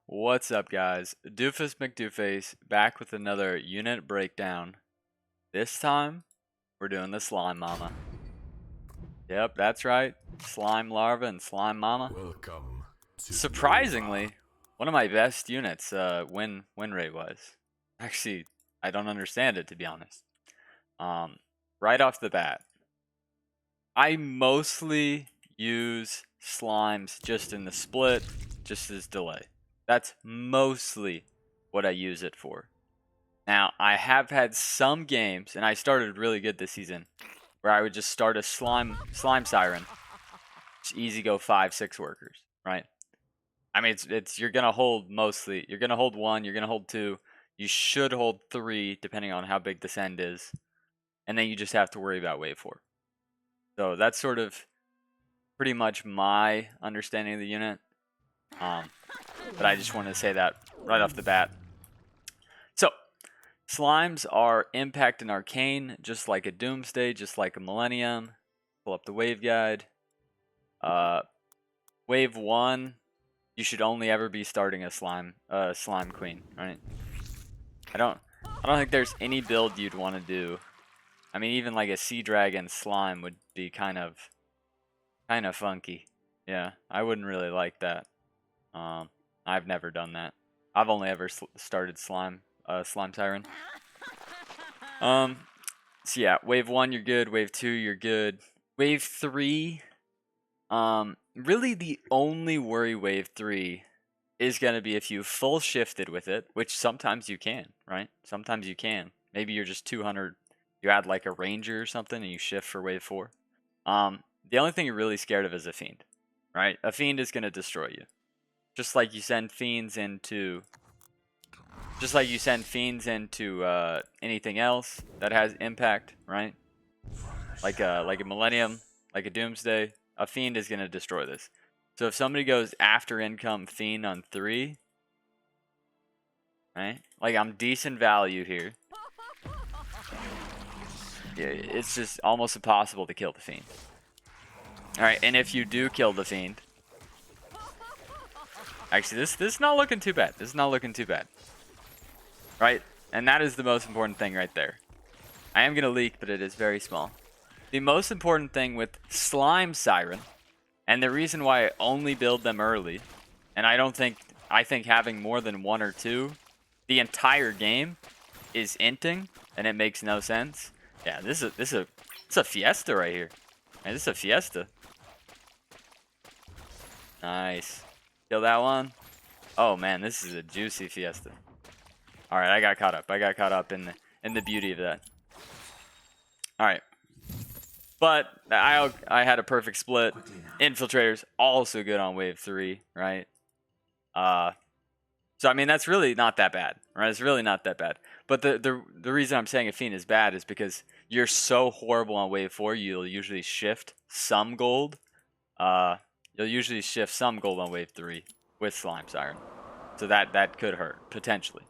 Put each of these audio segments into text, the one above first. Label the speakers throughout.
Speaker 1: What's up, guys? Doofus Mcdooface back with another unit breakdown. This time, we're doing the Slime Mama. Yep, that's right. Slime Larva and Slime Mama.
Speaker 2: Welcome to
Speaker 1: Surprisingly, one of my best units, win rate was. Actually, I don't understand it, to be honest. Right off the bat, I mostly use slimes just in the split, just as delay. That's mostly what I use it for. Now, I have had some games, and I started really good this season, where I would just start a slime siren. It's easy go 5-6 workers, right? I mean, it's you're gonna hold mostly. You're gonna hold 1. You're gonna hold 2. You should hold 3, depending on how big the send is, and then you just have to worry about wave 4. So that's sort of pretty much my understanding of the unit. But I just wanted to say that right off the bat. So, slimes are impact and arcane, just like a Doomsday, just like a Millennium. Pull up the wave guide. Wave 1, you should only ever be starting a slime queen, right? I don't think there's any build you'd want to do. I mean, even like a Sea Dragon slime would be kind of funky. Yeah, I wouldn't really like that. I've never done that. I've only ever started slime siren. So yeah, wave 1 you're good, wave 2 you're good. Wave 3, really the only worry wave 3 is gonna be if you full shifted with it, which sometimes you can, right? Sometimes you can. Maybe you're just 200, you add like a ranger or something and you shift for wave 4. The only thing you're really scared of is a fiend, right? A fiend is gonna destroy you. Just like you send fiends into anything else that has impact, right? Like a Millennium, like a Doomsday, a fiend is gonna destroy this. So if somebody goes after income fiend on 3, right? Like I'm decent value here. Yeah, it's just almost impossible to kill the fiend. All right, and if you do kill the fiend, actually this is not looking too bad. This is not looking too bad. Right? And that is the most important thing right there. I am going to leak, but it is very small. The most important thing with Slime Siren, and the reason why I only build them early, and I think having more than 1 or 2 the entire game is inting, and it makes no sense. Yeah, this is a fiesta right here. Man, this is a fiesta. Nice. Kill that one. Oh man, this is a juicy fiesta. All right, I got caught up. I got caught up in the beauty of that. All right, but I had a perfect split. Infiltrators also good on wave 3, right? So I mean that's really not that bad, right? It's really not that bad. But the reason I'm saying a fiend is bad is because you're so horrible on wave 4. You'll usually shift some gold. You'll usually shift some gold on wave 3 with slime siren, so that could hurt potentially.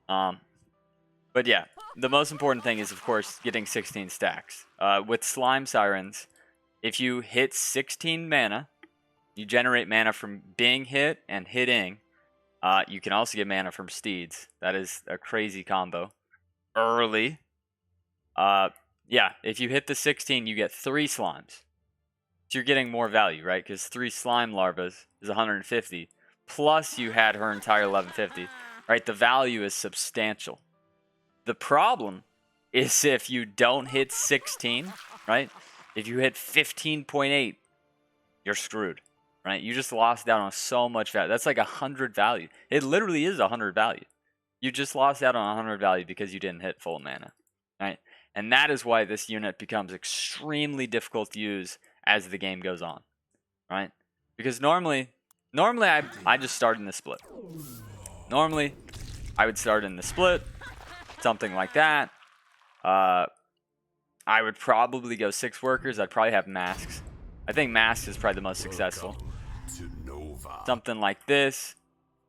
Speaker 1: But yeah, the most important thing is, of course, getting 16 stacks. With Slime Sirens, if you hit 16 mana, you generate mana from being hit and hitting. You can also get mana from Steeds. That is a crazy combo. Early. Yeah, if you hit the 16, you get 3 slimes. So you're getting more value, right? Because 3 slime larvas is 150. Plus you had her entire 1150. Right? The value is substantial. The problem is if you don't hit 16, right? If you hit 15.8, you're screwed, right? You just lost out on so much value. That's like 100 value. It literally is 100 value. You just lost out on 100 value because you didn't hit full mana, right? And that is why this unit becomes extremely difficult to use as the game goes on, right? Because normally I just start in the split. Normally, I would start in the split. Something like that. I would probably go 6 workers. I'd probably have masks. I think masks is probably the most successful. Something like this.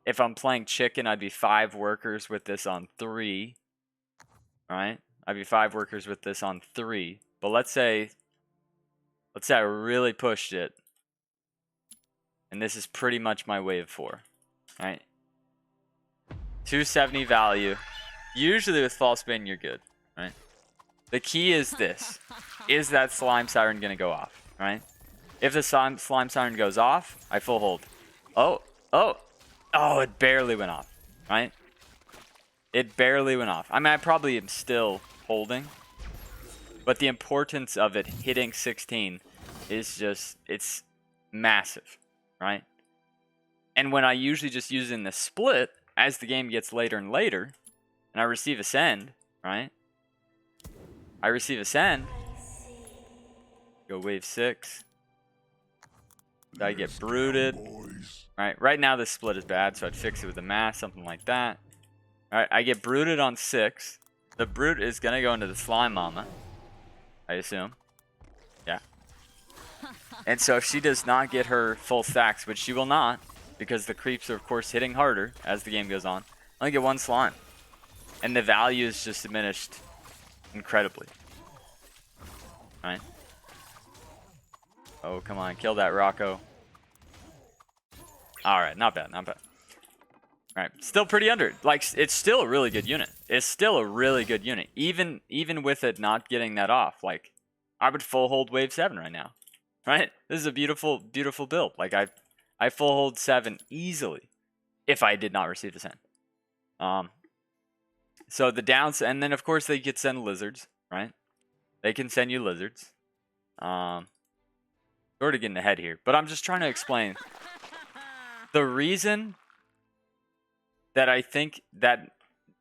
Speaker 1: If I'm playing chicken, I'd be 5 workers with this on 3. Right? I'd be 5 workers with this on 3. But let's say I really pushed it. And this is pretty much my wave 4. Right? 270 value. Usually with false spin, you're good, right? The key is this. Is that slime siren going to go off, right? If the slime siren goes off, I full hold. Oh, it barely went off, right? It barely went off. I mean, I probably am still holding, but the importance of it hitting 16 is just, it's massive, right? And when I usually just use it in the split, as the game gets later and later, and I receive a send, right? I receive a send. Go wave 6. I get brooded. Alright, right now this split is bad, so I'd fix it with a mass, something like that. Alright, I get brooded on 6. The brood is going to go into the slime mama, I assume. Yeah. And so if she does not get her full stacks, which she will not, because the creeps are of course hitting harder as the game goes on, I only get 1 slime. And the value is just diminished incredibly. Right? Oh, come on. Kill that Rocco. Alright, not bad, not bad. Alright, still pretty under. Like, it's still a really good unit. It's still a really good unit. Even with it not getting that off. Like, I would full hold wave 7 right now. Right? This is a beautiful, beautiful build. Like, I full hold 7 easily if I did not receive the send. So the downs, and then of course they could send lizards, right? They can send you lizards. Sort of getting ahead here, but I'm just trying to explain the reason that I think that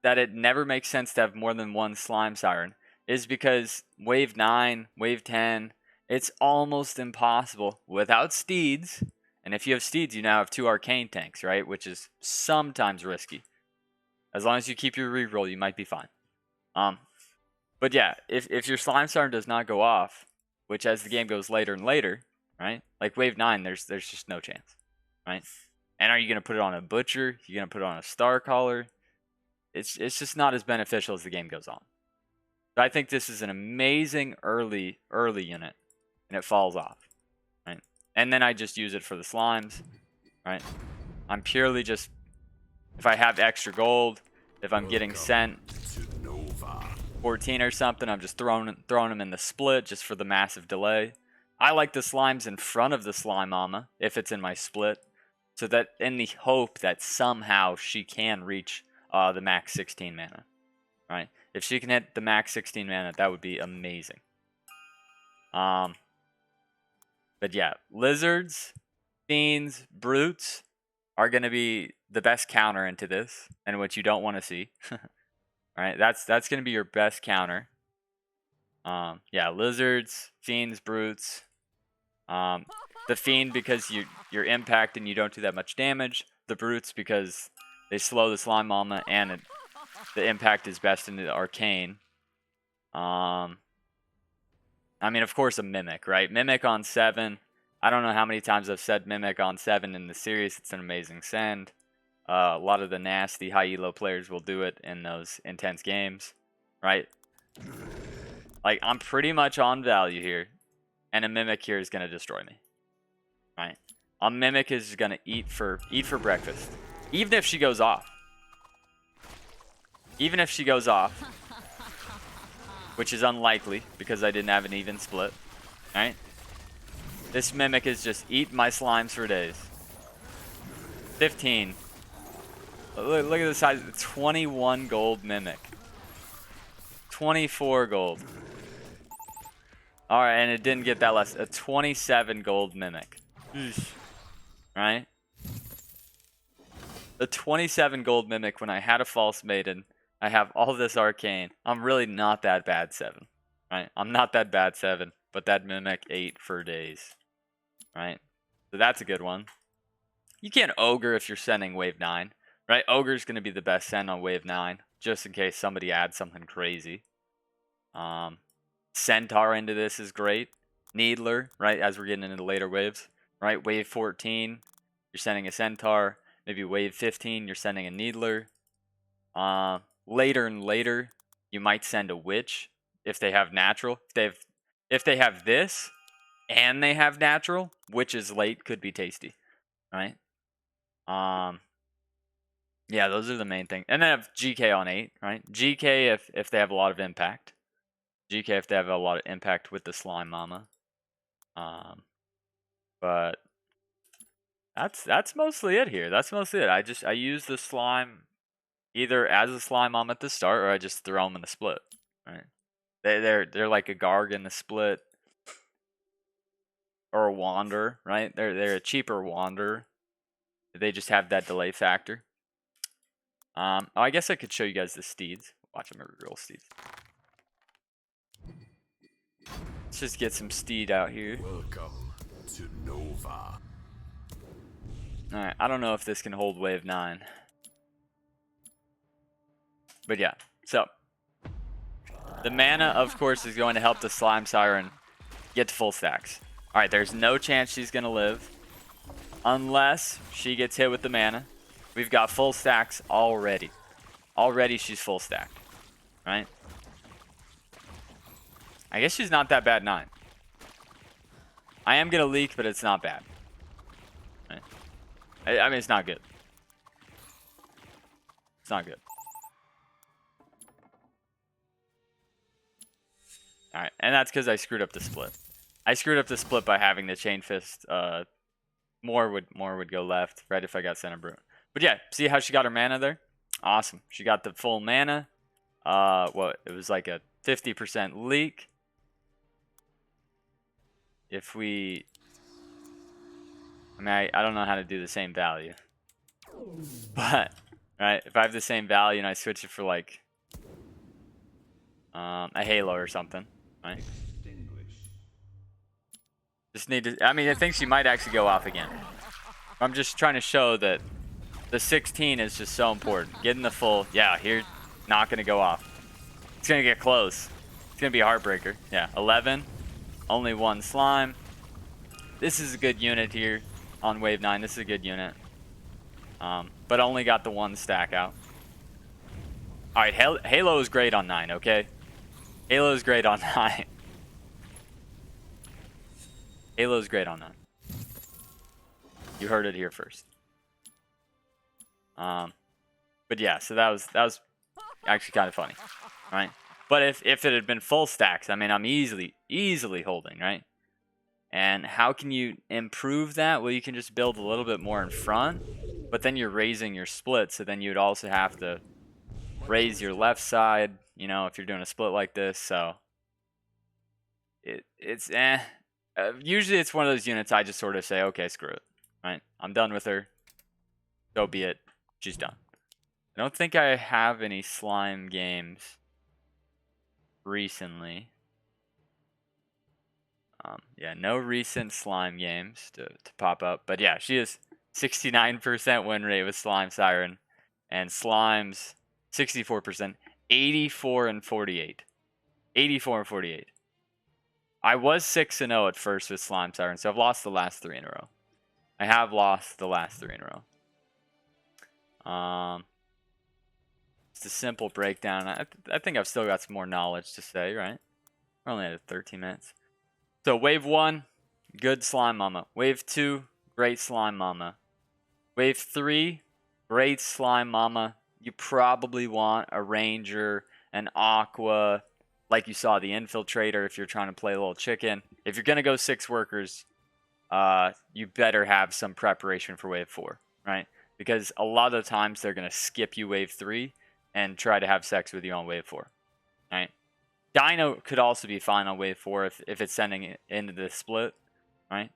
Speaker 1: it never makes sense to have more than 1 slime siren is because wave 9, wave 10, it's almost impossible without steeds. And if you have steeds, you now have 2 arcane tanks, right? Which is sometimes risky. As long as you keep your reroll, you might be fine. But yeah, if your slime siren does not go off, which as the game goes later and later, right? Like wave 9, there's just no chance, right? And are you gonna put it on a butcher? You gonna put it on a star caller? It's just not as beneficial as the game goes on. But I think this is an amazing early unit, and it falls off, right? And then I just use it for the slimes, right? I'm purely just, if I have extra gold, if I'm getting sent 14 or something, I'm just throwing them in the split just for the massive delay. I like the slimes in front of the slime mama if it's in my split, so that in the hope that somehow she can reach the max 16 mana, right? If she can hit the max 16 mana, that would be amazing. But yeah, lizards, fiends, brutes are going to be the best counter into this, and what you don't want to see. Right, that's going to be your best counter. Yeah, lizards, fiends, brutes. The fiend because you're impact and you don't do that much damage. The brutes because they slow the slime mama and the impact is best into the arcane. I mean, of course, a mimic, right? Mimic on 7. I don't know how many times I've said mimic on 7 in the series. It's an amazing send. A lot of the nasty high elo players will do it in those intense games, right? Like, I'm pretty much on value here, and a mimic here is going to destroy me, right? A mimic is going to eat for breakfast, even if she goes off. Even if she goes off, which is unlikely because I didn't have an even split, right? This mimic is just eat my slimes for days. 15. Look at the size. 21 gold mimic. 24 gold. Alright, and it didn't get that less. A 27 gold mimic. Right? The 27 gold mimic when I had a false maiden. I have all this arcane. I'm really not that bad 7. Right? I'm not that bad 7. But that mimic 8 for days. Right? So that's a good one. You can't ogre if you're sending wave 9. Right? Ogre's going to be the best send on wave 9. Just in case somebody adds something crazy. Centaur into this is great. Needler, right? As we're getting into the later waves. Right? Wave 14, you're sending a Centaur. Maybe wave 15, you're sending a Needler. Later and later, you might send a Witch if they have natural. If they have this and they have natural, Witch's late could be tasty. Right? Yeah, those are the main things. And then have GK on 8, right? GK if they have a lot of impact. GK if they have a lot of impact with the slime mama. But that's mostly it here. That's mostly it. I use the slime either as a slime mama at the start, or I just throw them in the split. Right? They're like a Garg in the split, or a Wander, right? They're a cheaper Wander. They just have that delay factor. Oh, I guess I could show you guys the steeds. Watch them real steeds. Let's just get some steed out here.
Speaker 2: Welcome to Nova.
Speaker 1: Alright, I don't know if this can hold wave 9. But yeah, so. The mana, of course, is going to help the Slime Siren get to full stacks. Alright, there's no chance she's going to live. Unless she gets hit with the mana. We've got full stacks already. Already she's full stacked. Right? I guess she's not that bad 9. I am going to leak, but it's not bad. Right? I mean, it's not good. It's not good. Alright, and that's because I screwed up the split. I screwed up the split by having the Chain Fist. More would go left, right, if I got Center Brute. But yeah, see how she got her mana there? Awesome. She got the full mana. It was like a 50% leak. If we... I mean, I don't know how to do the same value. But, right, if I have the same value and I switch it for like a Halo or something, right? Just need to... I mean, I think she might actually go off again. I'm just trying to show that the 16 is just so important. Getting the full... Yeah, here, not going to go off. It's going to get close. It's going to be a heartbreaker. Yeah, 11. Only one slime. This is a good unit here on wave 9. This is a good unit. But only got the one stack out. Alright, Halo is great on 9, okay? Halo is great on 9. Halo is great on 9. You heard it here first. But yeah, so that was actually kind of funny, right? But if it had been full stacks, I mean, I'm easily holding, right? And how can you improve that? Well, you can just build a little bit more in front, but then you're raising your split, so then you'd also have to raise your left side, you know, if you're doing a split like this. So it's eh. Usually it's one of those units I just sort of say, okay, screw it, right? I'm done with her. So be it. She's done. I don't think I have any slime games recently. Yeah, no recent slime games to pop up. But yeah, she is 69% win rate with Slime Siren. And Slime's 64%. 84 and 48. 84 and 48. I was 6-0 at first with Slime Siren, so I've lost the last 3 in a row. I have lost the last 3 in a row. It's a simple breakdown. I think I've still got some more knowledge to say, right? We're only at 13 minutes. So wave 1, good Slime Mama. Wave 2, great Slime Mama. Wave 3, great Slime Mama. You probably want a Ranger, an Aqua, like you saw the Infiltrator if you're trying to play a little chicken. If you're going to go 6 workers, you better have some preparation for wave 4, right? Because a lot of the times they're going to skip you wave 3 and try to have sex with you on wave 4, right? Dino could also be fine on wave 4 if it's sending it into the split, right?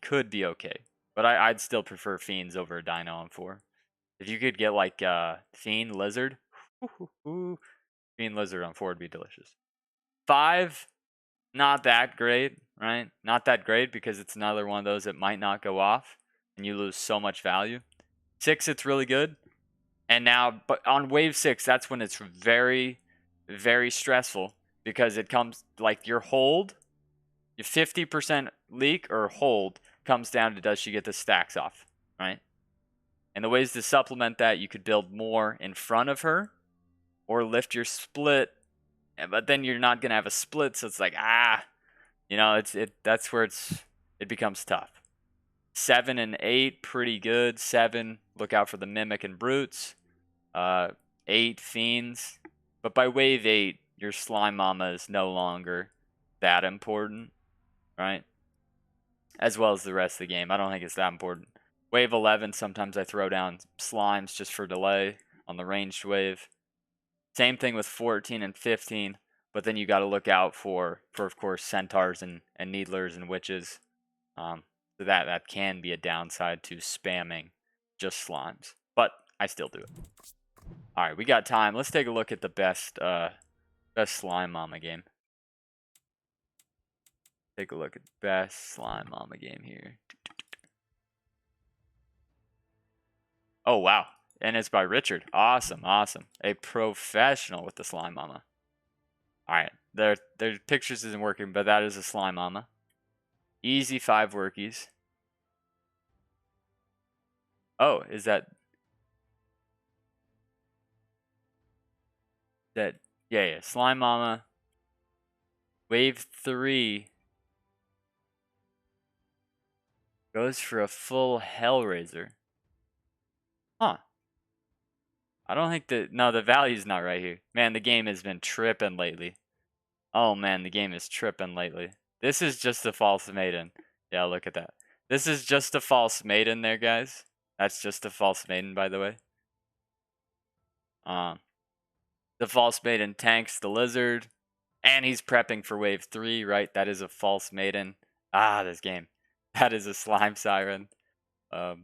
Speaker 1: Could be okay. But I'd still prefer Fiends over a Dino on 4. If you could get like Fiend Lizard, Fiend Lizard on 4 would be delicious. 5, not that great, right? Not that great because it's another one of those that might not go off and you lose so much value. 6, it's really good. And now, but on wave 6, that's when it's very, very stressful because it comes like your hold, your 50% leak or hold comes down to does she get the stacks off, right? And the ways to supplement that, you could build more in front of her or lift your split, but then you're not going to have a split, so it's like, you know, that's where it becomes tough. 7 and 8, pretty good. 7, look out for the Mimic and Brutes. 8, Fiends. But by wave 8, your Slime Mama is no longer that important, right? As well as the rest of the game. I don't think it's that important. Wave 11, sometimes I throw down Slimes just for delay on the ranged wave. Same thing with 14 and 15, but then you got to look out for of course, Centaurs and Needlers and Witches. So that can be a downside to spamming just Slimes, but I still do it. All right, we got time. Let's take a look at the best Slime Mama game. Take a look at best Slime Mama game here. Oh, wow. And it's by Richard. Awesome, awesome. A professional with the Slime Mama. All right, their pictures isn't working, but that is a Slime Mama. Easy 5 workies. Oh, is that... Yeah, Slime Mama. Wave 3 goes for a full Hellraiser. Huh. I don't think the value's not right here. Man, the game has been tripping lately. Oh man, the game is tripping lately. This is just a false maiden. Yeah, look at that. This is just a false maiden there, guys. That's just a false maiden, by the way. The false maiden tanks the lizard. And he's prepping for wave 3, right? That is a false maiden. Ah, this game. That is a slime siren. Oh,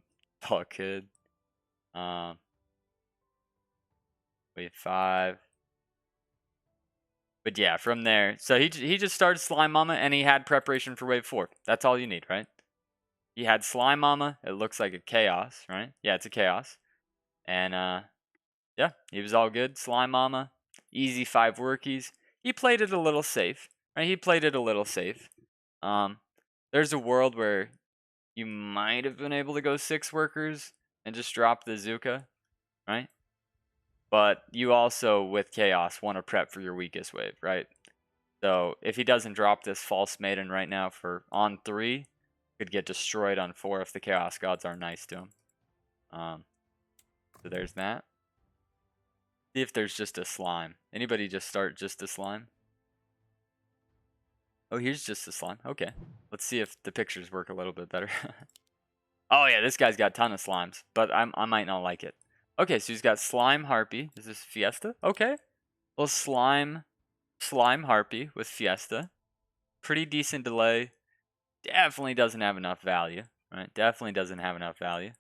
Speaker 1: kid. Wave 5. But yeah, from there. So he just started Slime Mama and he had preparation for wave 4. That's all you need, right? He had Slime Mama. It looks like a chaos, right? Yeah, it's a chaos. And yeah, he was all good. Slime Mama. Easy 5 workies. He played it a little safe, right? He played it a little safe. There's a world where you might have been able to go 6 workers and just drop the Zuka, right? But you also, with Chaos, want to prep for your weakest wave, right? So if he doesn't drop this False Maiden right now for on 3, could get destroyed on 4 if the Chaos Gods are nice to him. So there's that. See if there's just a slime. Anybody just start just a slime? Oh, here's just a slime. Okay. Let's see if the pictures work a little bit better. Oh yeah, this guy's got a ton of slimes, but I might not like it. Okay, so he's got Slime Harpy. Is this Fiesta? Okay. Well, Slime Harpy with Fiesta. Pretty decent delay. Definitely doesn't have enough value, right? Definitely doesn't have enough value.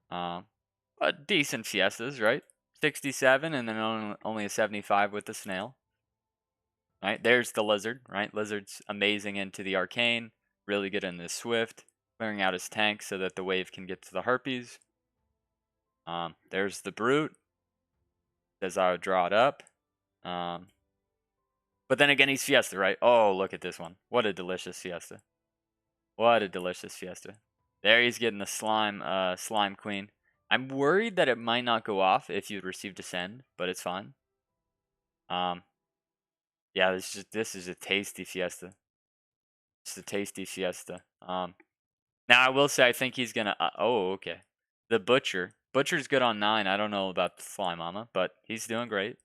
Speaker 1: But decent Fiestas, right? 67 and then only a 75 with the snail. Right, there's the lizard, right? Lizard's amazing into the arcane, really good in the swift, clearing out his tank so that the wave can get to the harpies. There's the brute. Says I would draw it up. But then again, he's Fiesta, right? Oh, look at this one. What a delicious Fiesta. What a delicious Fiesta. There he's getting the slime queen. I'm worried that it might not go off if you receive Descend, but it's fine. Yeah, this is a tasty Fiesta. It's a tasty Fiesta. Now I will say I think he's gonna. Oh, okay. The Butcher's good on 9. I don't know about the Slime Mama, but he's doing great.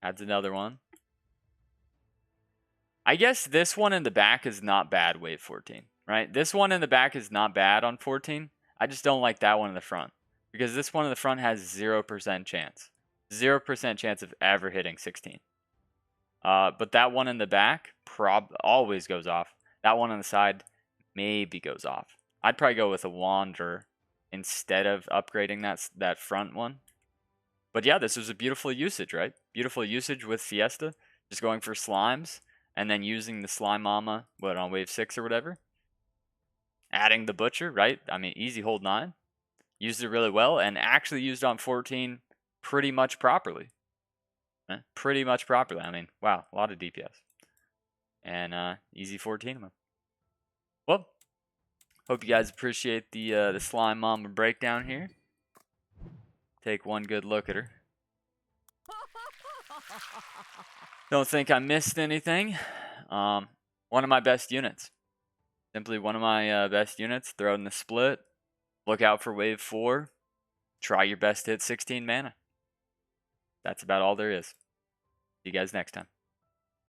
Speaker 1: Adds another one. I guess this one in the back is not bad. Wave 14, right? This one in the back is not bad on 14. I just don't like that one in the front because this one in the front has 0% chance. 0% chance of ever hitting 16. But that one in the back always goes off. That one on the side maybe goes off. I'd probably go with a Wander instead of upgrading that front one. But yeah, this was a beautiful usage, right? Beautiful usage with Fiesta. Just going for slimes and then using the Slime Mama, on wave 6 or whatever. Adding the Butcher, right? I mean, easy hold 9. Used it really well and actually used on 14 pretty much properly. Pretty much properly. I mean, wow, a lot of DPS. And easy 14 of them. Well, hope you guys appreciate the Slime Mama breakdown here. Take one good look at her. Don't think I missed anything. One of my best units. Simply one of my best units. Throw in the split. Look out for wave 4. Try your best to hit 16 mana. That's about all there is. See you guys next time.